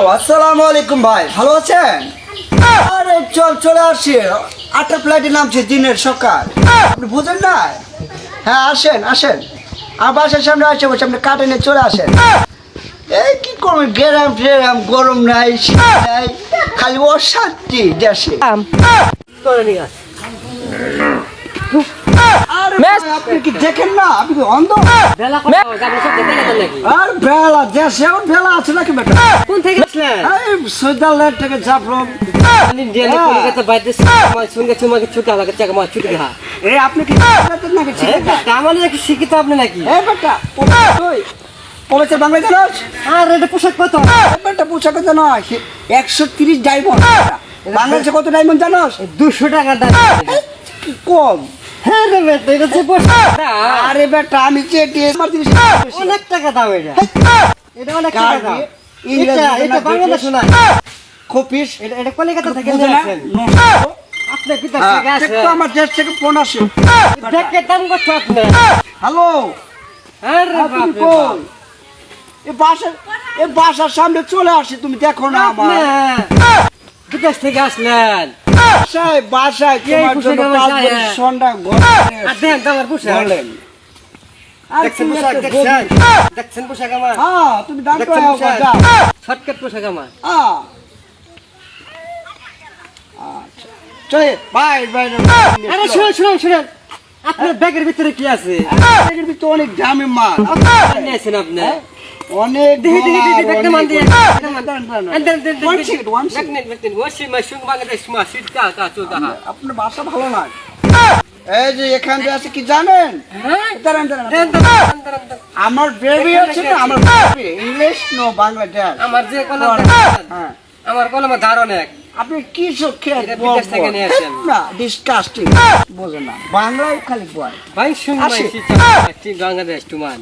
আসসালামু আলাইকুম ভাই, ভালো আছেন? আরে চলে আসি, 8টা ফ্লাইটে নামছে দিনের সকাল। আপনি বুঝেন না? হ্যাঁ আসেন আমার বাসার সামনে আসে, বসে আপনি কাটে নিয়ে চলে আসেন। এই কি করবেন, গেরাম গরম নাই, শীত নাই, খালি অশান্তি দেশে। আরে ভাই, আপনি কি দেখেন না? আপনি কি অন্ধ? আর বেলা দেশে এখন বেলা আছে নাকি বেটা? কোন থেকে আসলেন? এই সুইজারল্যান্ড থেকে জাফলং। আমি ডেলি কলকাতা বাইতে সঙ্গে তোমাকে ছুটি লাগে চাকা মা ছুটি হ্যাঁ এই আপনি কি জানেন নাকি? আমার নাকি শিক্ষিত আপনি নাকি এই বেটা তুই পবিত্র বাংলা জানাস? আর এটা পোশাক কত এই বেটা পোশাক জানো 130 ডায়মন্ড। বাংলাদেশে কত ডায়মন্ড জানোস? 200 টাকা দাম কি কম। হ্যাঁ রে বেটা এটা যে পোশাক আরে বেটা আমি চেটে আমার জিনিস অনেক টাকা দাম এটা এটা অনেক টাকা দাম এটা বাংলাদেশ না কপিস এটা কলকাতা থেকে বুঝে নিয়ে না? আসেন আপনি কি হ্যাঁ, থেকে আসেন দেখতো আমার দেশ থেকে ফোন আসে। দেখে দাম কত আপনি হ্যালো, আরে আপনি বাপ রে কই? এই বাসার সামনে চলে আসি, তুমি দেখো না আমার বিদেশ থেকে আসলেন বাসায় তোমার পোশাক জন্য আমার 5 চাই, বছর সন্ধ্যা ঘরে আর দেন তোমার পোশাক বলেন। আর দেখছেন তুমি পোশাক একটা দেখছেন গভীর- দেখছেন পোশাক আমার হ্যাঁ, তুমি দাম দেখছেন করে পোশাক যাও। শর্টকাট পোশাক আমার আচ্ছা চলে বাই বাই। আরে শুনুন আপনার ব্যাগের ভিতরে কি আছে এর ভিতরে অনেক দামি মাল, নিয়েছেন আপনি অনেক দেখি ব্যাগটা মান দিয়ে one second. আপনার বাসা ভালো না। এই যে এখান থেকে আছে কি জানেন? দাঁড়ান। আমার বেবি আছে না, আমার বেবি ইংলিশ নো বাংলাদেশ। আমার যে কলম হ্যাঁ, আমার কলমে ধার অনেক আপনি কি সুখে এটা বিদেশ থেকে নিয়ে আসেন। না ডিসকাস্টিং বোঝেন না, বাংলায় খালি বল। ভাই শুনুন আসি। বাংলাদেশ টুমান